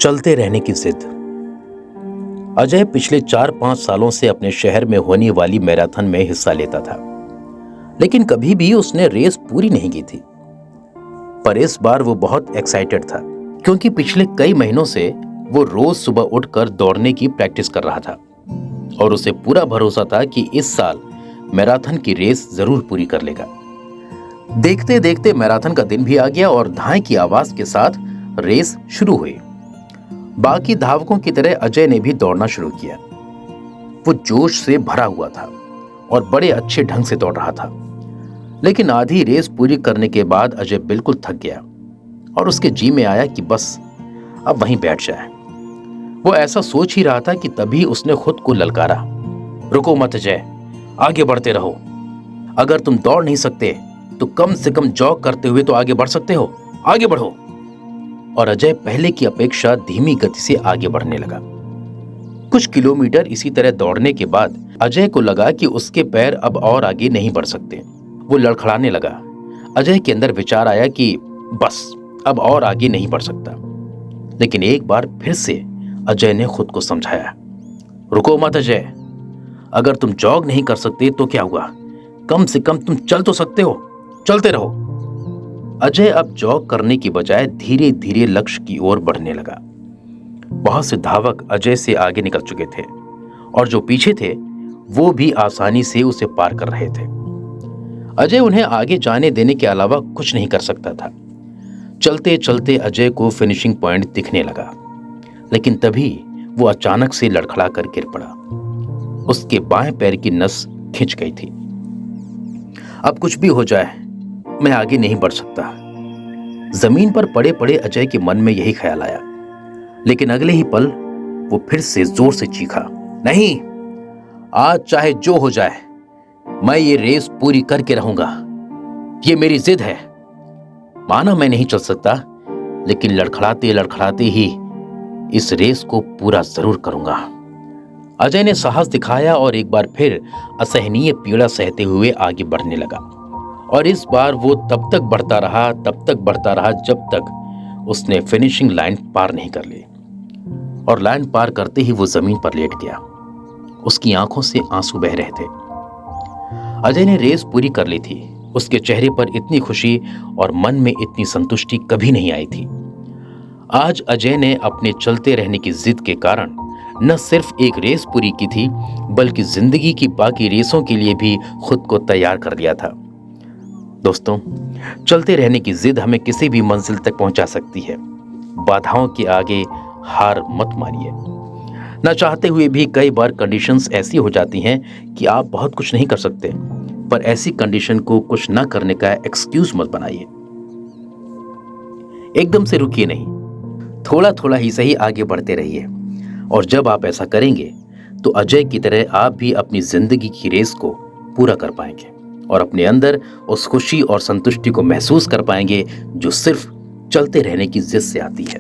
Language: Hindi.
चलते रहने की जिद। अजय पिछले 4-5 सालों से अपने शहर में होने वाली मैराथन में हिस्सा लेता था, लेकिन कभी भी उसने रेस पूरी नहीं की थी। पर इस बार वो बहुत एक्साइटेड था, क्योंकि पिछले कई महीनों से वो रोज सुबह उठकर दौड़ने की प्रैक्टिस कर रहा था और उसे पूरा भरोसा था कि इस साल मैराथन की रेस जरूर पूरी कर लेगा। देखते देखते मैराथन का दिन भी आ गया और धाए की आवाज के साथ रेस शुरू हुई। बाकी धावकों की तरह अजय ने भी दौड़ना शुरू किया। वो जोश से भरा हुआ था और बड़े अच्छे ढंग से दौड़ रहा था, लेकिन आधी रेस पूरी करने के बाद अजय बिल्कुल थक गया और उसके जी में आया कि बस अब वहीं बैठ जाए। वो ऐसा सोच ही रहा था कि तभी उसने खुद को ललकारा, रुको मत अजय, आगे बढ़ते रहो। अगर तुम दौड़ नहीं सकते तो कम से कम जॉग करते हुए तो आगे बढ़ सकते हो, आगे बढ़ो। और अजय पहले की अपेक्षा धीमी गति से आगे बढ़ने लगा। कुछ किलोमीटर इसी तरह दौड़ने के बाद अजय को लगा कि उसके पैर अब और आगे नहीं बढ़ सकते। वो लड़खड़ाने लगा। अजय के अंदर विचार आया कि बस अब और आगे नहीं बढ़ सकता। लेकिन एक बार फिर से अजय ने खुद को समझाया, रुको मत अजय, अगर तुम जॉग नहीं कर सकते तो क्या हुआ, कम से कम तुम चल तो सकते हो, चलते रहो। अजय अब जॉग करने की बजाय धीरे धीरे लक्ष्य की ओर बढ़ने लगा। बहुत से धावक अजय से आगे निकल चुके थे और जो पीछे थे वो भी आसानी से उसे पार कर रहे थे। अजय उन्हें आगे जाने देने के अलावा कुछ नहीं कर सकता था। चलते चलते अजय को फिनिशिंग पॉइंट दिखने लगा, लेकिन तभी वो अचानक से लड़खड़ा कर गिर पड़ा। उसके बाएं पैर की नस खिंच गई थी। अब कुछ भी हो जाए, मैं आगे नहीं बढ़ सकता। जमीन पर पड़े पड़े अजय के मन में यही ख्याल आया, लेकिन अगले ही पल वो फिर से जोर से चीखा, नहीं, आज चाहे जो हो जाए मैं ये रेस पूरी करके रहूंगा। ये मेरी जिद है। माना मैं नहीं चल सकता, लेकिन लड़खड़ाते लड़खड़ाते ही इस रेस को पूरा जरूर करूंगा। अजय ने साहस दिखाया और एक बार फिर असहनीय पीड़ा सहते हुए आगे बढ़ने लगा। और इस बार वो तब तक बढ़ता रहा जब तक उसने फिनिशिंग लाइन पार नहीं कर ली। और लाइन पार करते ही वो जमीन पर लेट गया। उसकी आंखों से आंसू बह रहे थे। अजय ने रेस पूरी कर ली थी। उसके चेहरे पर इतनी खुशी और मन में इतनी संतुष्टि कभी नहीं आई थी। आज अजय ने अपने चलते रहने की जिद के कारण न सिर्फ एक रेस पूरी की थी, बल्कि जिंदगी की बाकी रेसों के लिए भी खुद को तैयार कर लिया था। दोस्तों, चलते रहने की जिद हमें किसी भी मंजिल तक पहुंचा सकती है। बाधाओं के आगे हार मत मानिए। न चाहते हुए भी कई बार कंडीशंस ऐसी हो जाती हैं कि आप बहुत कुछ नहीं कर सकते, पर ऐसी कंडीशन को कुछ न करने का एक्सक्यूज मत बनाइए। एकदम से रुकिए नहीं, थोड़ा थोड़ा ही सही आगे बढ़ते रहिए। और जब आप ऐसा करेंगे तो अजय की तरह आप भी अपनी जिंदगी की रेस को पूरा कर पाएंगे और अपने अंदर उस खुशी और संतुष्टि को महसूस कर पाएंगे जो सिर्फ चलते रहने की जिद से आती है।